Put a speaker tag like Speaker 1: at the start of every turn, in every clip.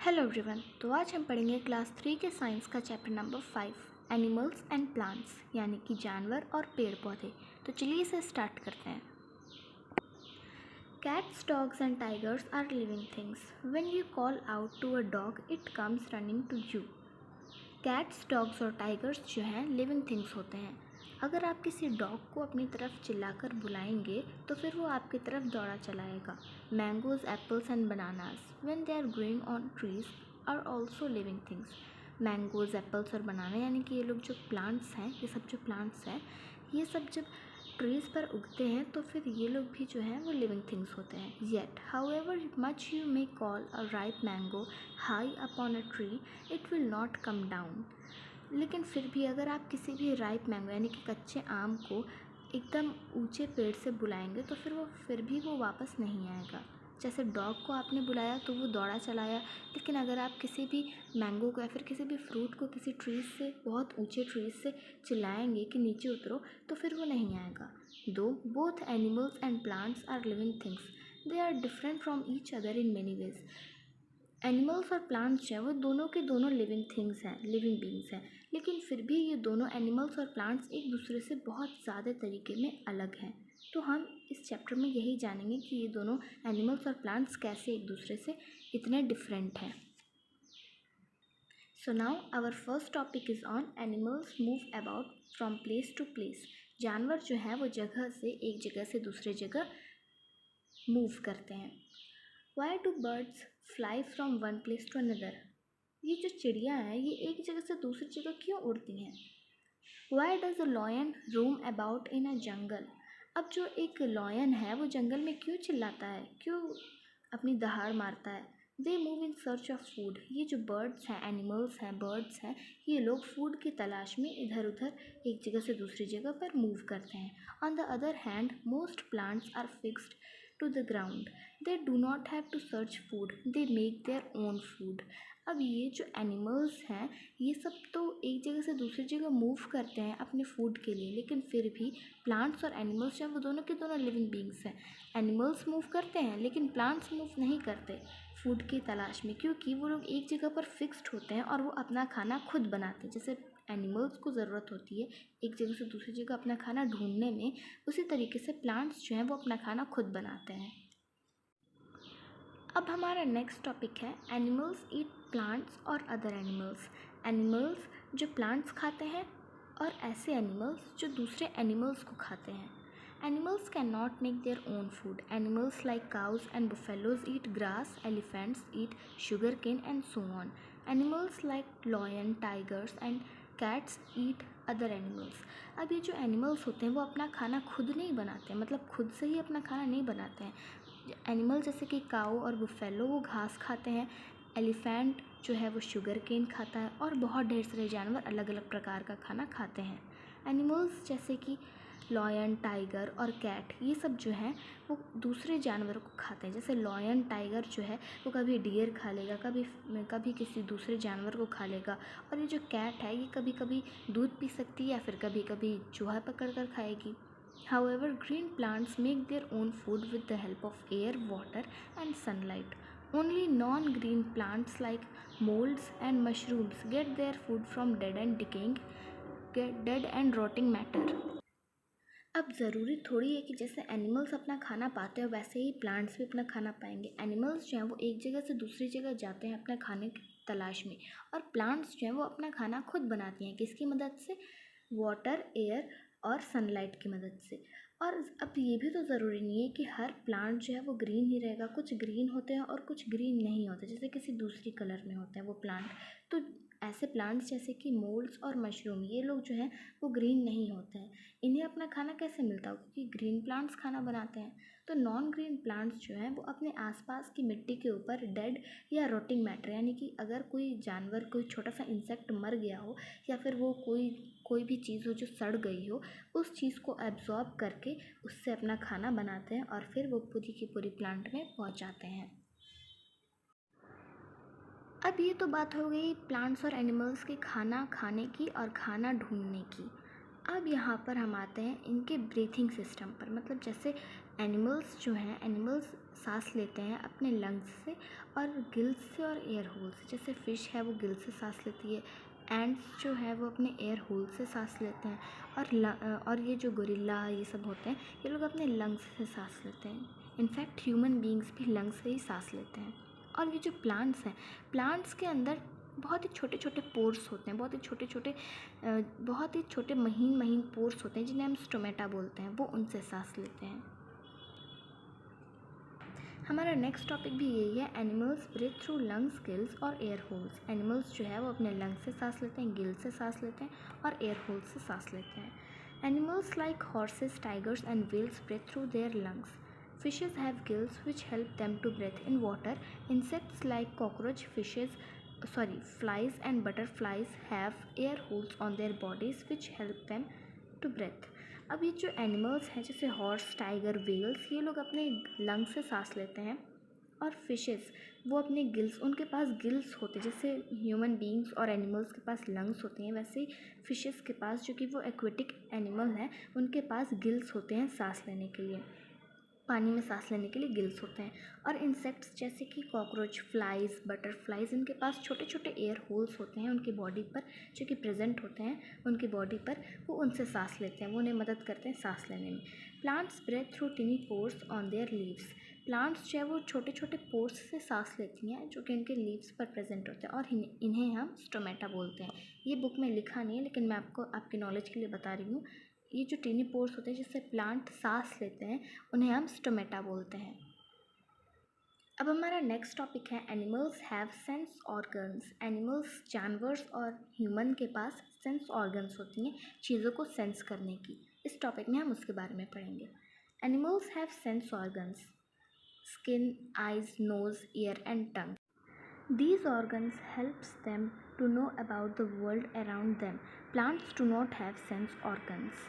Speaker 1: Hello everyone. तो आज हम पढ़ेंगे क्लास 3 के साइंस का chapter number 5 animals and plants यानी कि जानवर और पेड़ पौधे। तो चलिए इसे स्टार्ट करते हैं। Cats, dogs and tigers are living things. When you call out to a dog, it comes running to you. Cats, dogs और टाइगर्स जो हैं लिविंग थिंग्स होते हैं। अगर आप किसी डॉग को अपनी तरफ चिल्लाकर बुलाएंगे तो फिर वो आपकी तरफ दौड़ा चलाएगा। Mangoes, apples and bananas when they are growing on trees are also living things. Mangoes, apples और बनाना यानी कि ये लोग जो प्लांट्स हैं, ये सब जो प्लांट्स हैं, ये सब जब ट्रीज़ पर उगते हैं तो फिर ये लोग भी जो हैं वो लिविंग थिंग्स होते हैं। Yet however much you may call a ripe mango high upon a tree it will not come down. लेकिन फिर भी अगर आप किसी भी राइप मैंगो यानी कि कच्चे आम को एकदम ऊंचे पेड़ से बुलाएंगे तो फिर भी वो वापस नहीं आएगा। जैसे डॉग को आपने बुलाया तो वो दौड़ा चलाया, लेकिन अगर आप किसी भी मैंगो को या फिर किसी भी फ्रूट को किसी ट्रीज से, बहुत ऊंचे ट्रीज से चिल्लाएंगे कि नीचे उतरो तो फिर वो नहीं आएगा। Though both animals and plants are living things, they are different from each other in many ways. Animals और प्लांट्स जो हैं वो दोनों के दोनों लिविंग थिंग्स हैं, लिविंग बींग्स हैं, लेकिन फिर भी ये दोनों एनिमल्स और प्लांट्स एक दूसरे से बहुत ज़्यादा तरीके में अलग हैं। तो हम इस चैप्टर में यही जानेंगे कि ये दोनों एनिमल्स और प्लांट्स कैसे एक दूसरे से इतने डिफरेंट हैं। So now our first topic is on animals move about from place to place. जानवर जो हैं वो जगह से एक जगह से दूसरे जगह मूव करते हैं। Why do birds fly from one place to another? ये जो चिड़िया हैं ये एक जगह से दूसरी जगह क्यों उड़ती हैं? Why does a lion roam about in a jungle? अब जो एक लॉयन है वो जंगल में क्यों चिल्लाता है, क्यों अपनी दहाड़ मारता है? They move in search of food. ये जो बर्ड्स हैं, एनिमल्स हैं, बर्ड्स हैं, ये लोग फूड की तलाश में इधर उधर एक जगह से दूसरी जगह पर मूव करते हैं। On the other hand most plants are fixed to the ground, they do not have to search food, they make their own food. अब ये जो एनिमल्स हैं ये सब तो एक जगह से दूसरी जगह मूव करते हैं अपने फूड के लिए, लेकिन फिर भी प्लांट्स और एनिमल्स जो हैं वो दोनों के दोनों लिविंग बींग्स हैं। एनिमल्स मूव करते हैं लेकिन प्लांट्स मूव नहीं करते फूड की तलाश में, क्योंकि वो लोग एक जगह पर फिक्स्ड होते हैं और वो अपना खाना खुद बनाते हैं। जैसे एनिमल्स को ज़रूरत होती है एक जगह से दूसरी जगह अपना खाना ढूंढने में, उसी तरीके से प्लांट्स जो हैं वो अपना खाना खुद बनाते हैं। अब हमारा नेक्स्ट टॉपिक है एनिमल्स ईट प्लांट्स और अदर एनिमल्स। एनिमल्स जो प्लांट्स खाते हैं और ऐसे एनिमल्स जो दूसरे एनिमल्स को खाते हैं। Animals can not make their own food. Animals like cows and buffaloes eat grass, elephants eat sugar cane and so on. Animals like lion, tigers and cats eat other animals. अब ये जो animals होते हैं वो अपना खाना खुद नहीं बनाते हैं, मतलब खुद से ही अपना खाना नहीं बनाते हैं। एनिमल जैसे कि काऊ और बुफेलो वो घास खाते हैं, एलिफेंट जो है वो शुगर केन खाता है और बहुत ढेर सारे जानवर अलग अलग प्रकार का खाना खाते हैं। एनिमल्स जैसे कि लॉयन, टाइगर और कैट ये सब जो हैं वो दूसरे जानवरों को खाते हैं। जैसे लॉयन, टाइगर जो है वो कभी डियर खा लेगा, कभी किसी दूसरे जानवर को खा लेगा, और ये जो कैट है ये कभी कभी दूध पी सकती है या फिर कभी कभी चूहा पकड़ कर खाएगी। However, green plants make their own food with the help of air, water and sunlight. Only non-green plants like molds and mushrooms get their food from dead and rotting matter. अब ज़रूरी थोड़ी है कि जैसे एनिमल्स अपना खाना पाते हैं वैसे ही प्लांट्स भी अपना खाना पाएंगे। एनिमल्स जो हैं वो एक जगह से दूसरी जगह जाते हैं अपने खाने की तलाश में, और प्लांट्स जो हैं वो अपना खाना खुद बनाती हैं। किसकी मदद से? वाटर, एयर और सनलाइट की मदद से। और अब ये भी तो ज़रूरी नहीं है कि हर प्लांट जो है वो ग्रीन ही रहेगा। कुछ ग्रीन होते हैं और कुछ ग्रीन नहीं होते, जैसे किसी दूसरी कलर में होते हैं वो प्लांट। तो ऐसे प्लांट्स जैसे कि मोल्ड्स और मशरूम ये लोग जो हैं वो ग्रीन नहीं होते हैं। इन्हें अपना खाना कैसे मिलता हो? क्योंकि ग्रीन प्लांट्स खाना बनाते हैं। तो नॉन ग्रीन प्लांट्स जो हैं वो अपने आसपास की मिट्टी के ऊपर डेड या रोटिंग मैटर, यानी कि अगर कोई जानवर, कोई छोटा सा इंसेक्ट मर गया हो या फिर वो कोई भी चीज़ हो जो सड़ गई हो, उस चीज़ को एब्जॉर्ब करके उससे अपना खाना बनाते हैं और फिर वो पूरी की पूरी प्लांट में पहुंचाते हैं। अब ये तो बात हो गई प्लांट्स और एनिमल्स के खाना खाने की और खाना ढूंढने की। अब यहाँ पर हम आते हैं इनके ब्रीथिंग सिस्टम पर। मतलब जैसे एनिमल्स जो हैं, एनिमल्स सांस लेते हैं अपने लंग्स से और गिल्स से और एयर होल से। जैसे फ़िश है वो गिल से सांस लेती है, एंड्स जो है वो अपने एयर होल से सांस लेते हैं, और ये जो गोरिल्ला ये सब होते हैं ये लोग अपने लंग्स से सांस लेते हैं। इनफैक्ट ह्यूमन बींग्स भी लंग्स से ही सांस लेते हैं। और ये जो प्लांट्स हैं, प्लांट्स के अंदर बहुत ही छोटे छोटे पोर्स होते हैं, बहुत ही छोटे महीन महीन पोर्स होते हैं जिन्हें हम स्टोमेटा बोलते हैं, वो उनसे सांस लेते हैं। हमारा नेक्स्ट टॉपिक भी यही है, animals breathe through lungs, gills और एयर होल्स। एनिमल्स जो है वो अपने लंग्स से सांस लेते हैं, गिल से सांस लेते हैं और एयर होल्स से सांस लेते हैं। Animals like horses, tigers and whales breathe through their lungs. Fishes have gills which help them to breathe in water. Insects like flies and butterflies have air holes on their bodies which help them to breathe. अब ये जो animals हैं जैसे horse, tiger, Wales, ये लोग अपने lungs से सांस लेते हैं। और फिशेस वो अपने गिल्स, उनके पास गिल्स होते हैं, जैसे ह्यूमन बींग्स और एनिमल्स के पास लंग्स होते हैं वैसे ही फिशेस के पास, जो कि वो एक्वेटिक एनिमल हैं, उनके पास गिल्स होते हैं सांस लेने के लिए, पानी में सांस लेने के लिए गिल्स होते हैं। और इंसेक्ट्स जैसे कि कॉकरोच, फ्लाइज, बटरफ्लाइज, इनके पास छोटे छोटे एयर होल्स होते हैं उनकी बॉडी पर, जो कि प्रेजेंट होते हैं उनकी बॉडी पर, वो उनसे सांस लेते हैं, वो उन्हें मदद करते हैं सांस लेने में। Plants breathe through tiny pores on their leaves. Plants जो है वो छोटे छोटे पोर्स से सांस लेती हैं जो कि उनके लीव्स पर प्रेजेंट होते हैं, और इन्हें हम स्टोमेटा बोलते हैं। ये बुक में लिखा नहीं है लेकिन मैं आपको आपकी नॉलेज के लिए बता रही हूँ। ये जो टिनी पोर्स होते हैं जिससे प्लांट सांस लेते हैं उन्हें हम स्टोमेटा बोलते हैं। अब हमारा नेक्स्ट टॉपिक है, animals have sense organs. Animals, जानवर्स और ह्यूमन के पास सेंस ऑर्गन्स होती हैं चीज़ों को सेंस करने की। इस टॉपिक में हम उसके बारे में पढ़ेंगे। Animals have sense organs, skin, eyes, nose, ear and tongue. These organs helps them to know about the world around them. Plants do not have sense organs.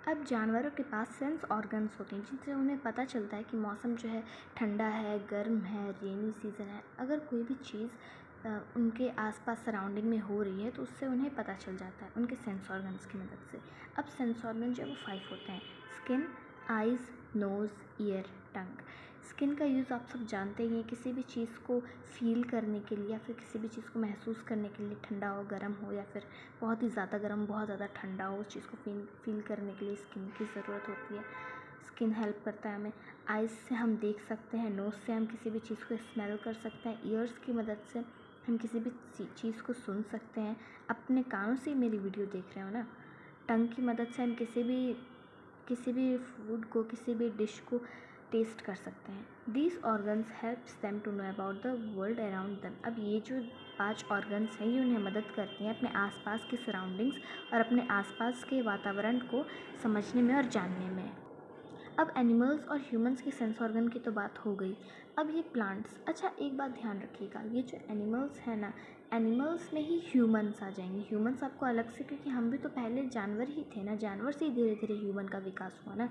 Speaker 1: अब जानवरों के पास सेंस ऑर्गन्स होते हैं जिनसे उन्हें पता चलता है कि मौसम जो है ठंडा है, गर्म है, रेनी सीज़न है। अगर कोई भी चीज़ उनके आसपास सराउंडिंग में हो रही है तो उससे उन्हें पता चल जाता है उनके सेंस ऑर्गन्स की मदद से। अब सेंस ऑर्गन जो है वो 5 होते हैं, स्किन, आइज़, नोज़, ईयर, टंग। स्किन का यूज़ आप सब जानते ही हैं, किसी भी चीज़ को फील करने के लिए या फिर किसी भी चीज़ को महसूस करने के लिए, ठंडा हो, गर्म हो या फिर बहुत ही ज़्यादा गर्म, बहुत ज़्यादा ठंडा हो, उस चीज़ को फील करने के लिए स्किन की ज़रूरत होती है। स्किन हेल्प करता है हमें। आइज़ से हम देख सकते हैं, नोज़ से हम किसी भी चीज़ को स्मेल कर सकते हैं, ईयर्स की मदद से हम किसी भी चीज़ को सुन सकते हैं, अपने कानों से मेरी वीडियो देख रहे हो ना। टंग की मदद से हम किसी भी फूड को, किसी भी डिश को टेस्ट कर सकते हैं। These organs helps them to know about the world around them. अब ये जो 5 ऑर्गन्स हैं ये उन्हें मदद करती हैं अपने आसपास की सराउंडिंग्स और अपने आसपास के वातावरण को समझने में और जानने में। अब एनिमल्स और ह्यूमंस के सेंस ऑर्गन की तो बात हो गई। अब ये प्लांट्स, अच्छा एक बात ध्यान रखिएगा, ये जो एनिमल्स हैं ना, एनिमल्स में ही ह्यूमंस आ जाएंगे। ह्यूमंस आपको अलग से, क्योंकि हम भी तो पहले जानवर ही थे ना, जानवर से ही धीरे धीरे ह्यूमन का विकास हुआ ना।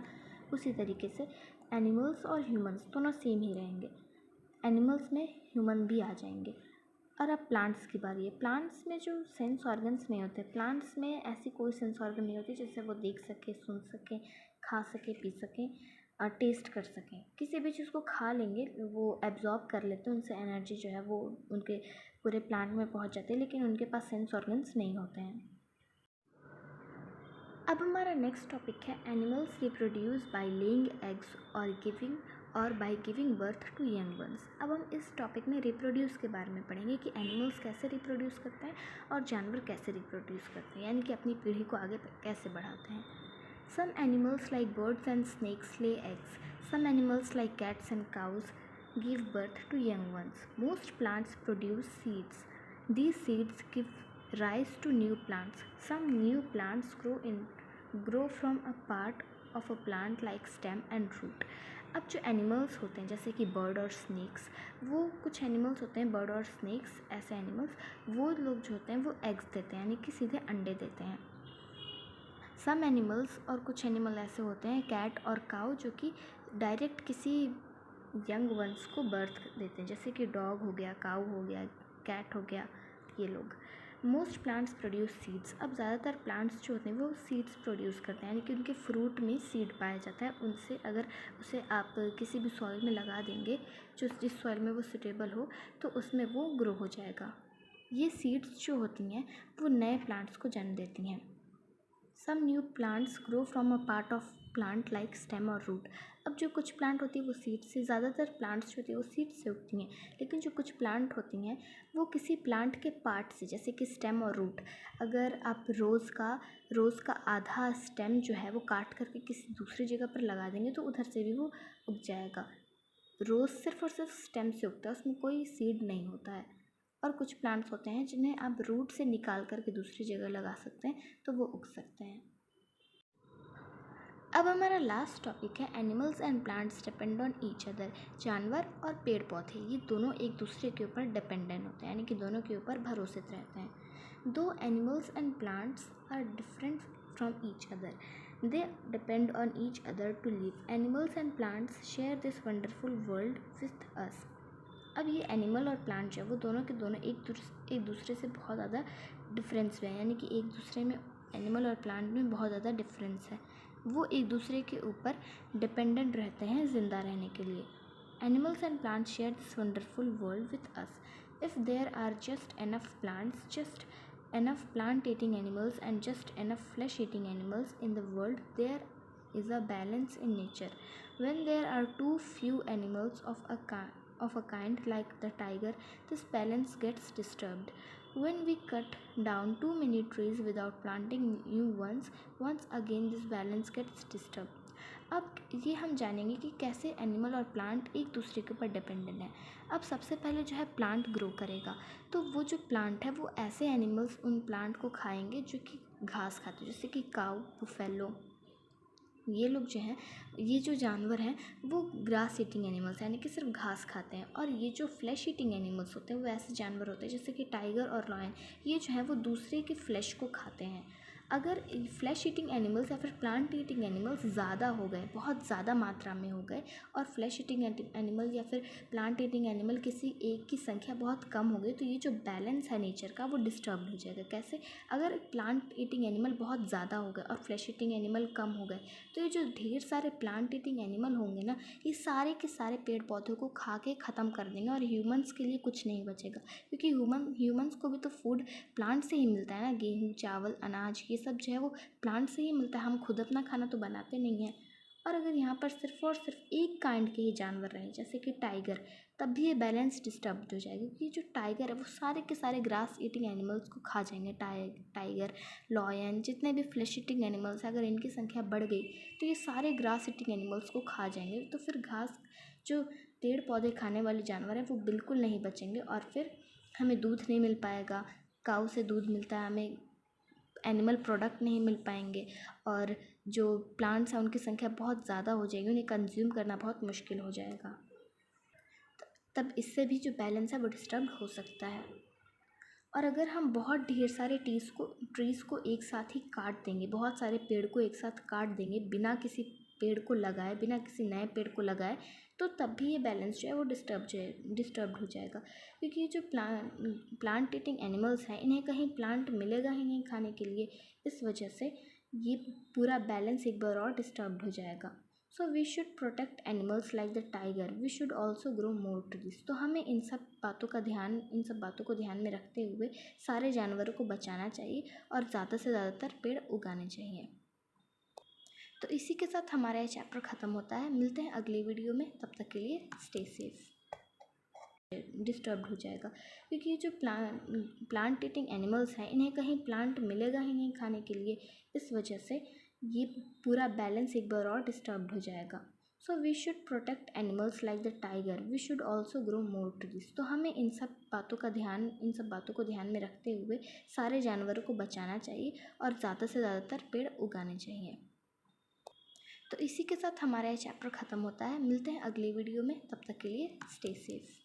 Speaker 1: उसी तरीके से एनिमल्स और ह्यूमंस दोनों सेम ही रहेंगे, एनिमल्स में ह्यूमन भी आ जाएंगे। और अब प्लांट्स की बारी है। प्लांट्स में जो सेंस ऑर्गन्स नहीं होते, प्लांट्स में ऐसी कोई सेंस ऑर्गन नहीं होती जिससे वो देख सके, सुन सके, खा सके, पी सके, टेस्ट कर सकें। किसी भी चीज़ को खा लेंगे, वो एब्जॉर्ब कर लेते हैं, उनसे एनर्जी जो है वो उनके पूरे प्लांट में पहुंच जाती है, लेकिन उनके पास सेंस ऑर्गन्स नहीं होते हैं। अब हमारा नेक्स्ट टॉपिक है, animals reproduce by laying eggs और by giving birth to young ones. अब हम इस टॉपिक में रिप्रोड्यूस के बारे में पढ़ेंगे कि एनिमल्स कैसे रिप्रोड्यूस करते हैं और जानवर कैसे रिप्रोड्यूस करते हैं, यानी कि अपनी पीढ़ी को आगे कैसे बढ़ाते हैं। Some animals like birds and snakes lay eggs. Some animals like cats and cows give birth to young ones. Most plants produce seeds. These seeds give rise to new plants. Some new plants grow from a part of a plant like stem and root. अब जो animals होते हैं जैसे कि bird और snacks, वो कुछ animals होते हैं, बर्ड और स्नेक्स ऐसे एनिमल्स, वो लोग जो होते हैं वो एग्स देते हैं, यानी कि सीधे अंडे देते हैं। सम एनिमल्स, और कुछ एनिमल ऐसे होते हैं, कैट और काऊ, जो कि डायरेक्ट किसी यंग वंस को बर्थ देते हैं, जैसे कि डॉग हो गया, काऊ हो गया, कैट हो गया, ये लोग। Most plants produce seeds. अब ज़्यादातर प्लांट्स जो होते हैं वो सीड्स प्रोड्यूस करते हैं, यानी कि उनके फ्रूट में सीड पाया जाता है। उनसे अगर उसे आप किसी भी सॉइल में लगा देंगे, जो जिस सॉइल में वो सुटेबल हो, तो उसमें वो ग्रो हो जाएगा। ये सीड्स जो होती हैं वो नए प्लांट्स को जन्म देती हैं। Some new plants grow from a part of plant like stem और रूट। अब जो कुछ प्लांट होती है वो सीड से, ज़्यादातर प्लांट्स जो होती है वो सीड से उगती हैं, लेकिन जो कुछ प्लांट होती हैं वो किसी प्लांट के पार्ट से, जैसे कि स्टेम और रूट। अगर आप रोज़ का आधा स्टेम जो है वो काट करके किसी दूसरी जगह पर लगा देंगे तो उधर से भी वो उग जाएगा। रोज़ सिर्फ और सिर्फ स्टेम से उगता है, उसमें कोई सीड नहीं होता है। और कुछ प्लांट्स होते हैं जिन्हें आप रूट से निकाल करके दूसरी जगह लगा सकते हैं, तो वो उग सकते हैं। अब हमारा लास्ट टॉपिक है animals and plants depend on each other. जानवर और पेड़ पौधे ये दोनों एक दूसरे के ऊपर डिपेंडेंट होते हैं, यानी कि दोनों के ऊपर भरोसित रहते हैं। Though animals and plants are different from each other, they depend on each other to live. Animals and plants share this wonderful world with us. अब ये एनिमल और प्लांट जो है वो दोनों के दोनों एक दूसरे से बहुत ज़्यादा डिफरेंस में है, यानी कि एक दूसरे में एनिमल और प्लांट में बहुत ज़्यादा डिफरेंस है। वो एक दूसरे के ऊपर डिपेंडेंट रहते हैं ज़िंदा रहने के लिए। Animals and plants share this wonderful world with us. If there are just enough plants, just enough plant eating animals and just enough flesh eating animals in the world, there is a balance in nature. When there are too few animals of a kind like the tiger, this balance gets disturbed. When we cut down too many trees without planting new ones, once again this balance gets disturbed. अब ये हम जानेंगे कि कैसे animal और plant एक दूसरे के ऊपर डिपेंडेंट है। अब सबसे पहले जो है प्लांट ग्रो करेगा, तो वो जो प्लांट है वो ऐसे एनिमल्स उन प्लांट को खाएंगे जो कि घास खाते हैं, जैसे कि काऊ, बुफेलो। ये लोग जो हैं, ये जो जानवर हैं वो ग्रास ईटिंग एनिमल्स यानी कि सिर्फ घास खाते हैं। और ये जो फ्लैश ईटिंग एनिमल्स होते हैं वो ऐसे जानवर होते हैं जैसे कि टाइगर और लायन, ये जो है वो दूसरे के फ्लैश को खाते हैं। अगर फ्लैश ईटिंग एनिमल्स या फिर प्लांट ईटिंग एनिमल्स ज़्यादा हो गए, बहुत ज़्यादा मात्रा में हो गए, और फ्लैश ईटिंग एनिमल या फिर प्लांट ईटिंग एनिमल किसी एक की संख्या बहुत कम हो गई, तो ये जो बैलेंस है नेचर का वो डिस्टर्ब हो जाएगा। कैसे? अगर प्लांट ईटिंग एनिमल बहुत ज़्यादा हो गए और फ्लैश ईटिंग एनिमल कम हो गए, तो ये जो ढेर सारे प्लांट ईटिंग एनिमल होंगे ना, ये सारे के सारे पेड़ पौधों को खा के ख़त्म कर देंगे और ह्यूमंस के लिए कुछ नहीं बचेगा, क्योंकि ह्यूमंस को भी तो फूड प्लांट से ही मिलता है ना। गेहूँ, चावल, अनाज, ये सब जो है वो प्लांट से ही मिलता है। हम खुद अपना खाना तो बनाते नहीं हैं। और अगर यहाँ पर सिर्फ और सिर्फ एक काइंड के ही जानवर रहें, जैसे कि टाइगर, तब भी ये बैलेंस डिस्टर्ब हो जाएगा, क्योंकि जो टाइगर है वो सारे के सारे ग्रास ईटिंग एनिमल्स को खा जाएंगे। टाइगर, लॉयन, जितने भी फ्लैश ईटिंग एनिमल्स हैं, अगर इनकी संख्या बढ़ गई तो ये सारे ग्रास ईटिंग एनिमल्स को खा जाएंगे। तो फिर घास, जो पेड़ पौधे खाने वाले जानवर हैं, वो बिल्कुल नहीं बचेंगे और फिर हमें दूध नहीं मिल पाएगा। काऊ से दूध मिलता है, हमें एनिमल प्रोडक्ट नहीं मिल पाएंगे, और जो प्लांट्स हैं उनकी संख्या बहुत ज़्यादा हो जाएगी, उन्हें कंज्यूम करना बहुत मुश्किल हो जाएगा। तब इससे भी जो बैलेंस है वो डिस्टर्ब हो सकता है। और अगर हम बहुत ढेर सारे ट्रीज़ को एक साथ ही काट देंगे, बहुत सारे पेड़ को एक साथ काट देंगे बिना किसी पेड़ को लगाए, बिना किसी नए पेड़ को लगाए, तो तब भी ये बैलेंस जो है वो डिस्टर्ब हो जाएगा, क्योंकि जो प्लांट ईटिंग एनिमल्स हैं इन्हें कहीं प्लांट मिलेगा ही नहीं खाने के लिए। इस वजह से ये पूरा बैलेंस एक बार और डिस्टर्ब हो जाएगा। So we should protect animals like the tiger, we should also grow more trees. तो हमें इन सब बातों को ध्यान में रखते हुए सारे जानवरों को बचाना चाहिए और ज़्यादा से ज़्यादातर पेड़ उगाने चाहिए। तो इसी के साथ हमारा ये चैप्टर ख़त्म होता है। मिलते हैं अगले वीडियो में, तब तक के लिए स्टे सेफ। डिस्टर्ब हो जाएगा, क्योंकि जो प्लांट ईटिंग एनिमल्स हैं इन्हें कहीं प्लांट मिलेगा ही नहीं खाने के लिए। इस वजह से ये पूरा बैलेंस एक बार और डिस्टर्ब हो जाएगा। So we should protect animals like the tiger, we should also grow more trees. तो हमें इन सब बातों को ध्यान में रखते हुए सारे जानवरों को बचाना चाहिए और ज़्यादा से ज़्यादातर पेड़ उगाने चाहिए। तो इसी के साथ हमारा ये चैप्टर ख़त्म होता है। मिलते हैं अगले वीडियो में, तब तक के लिए स्टे सेफ।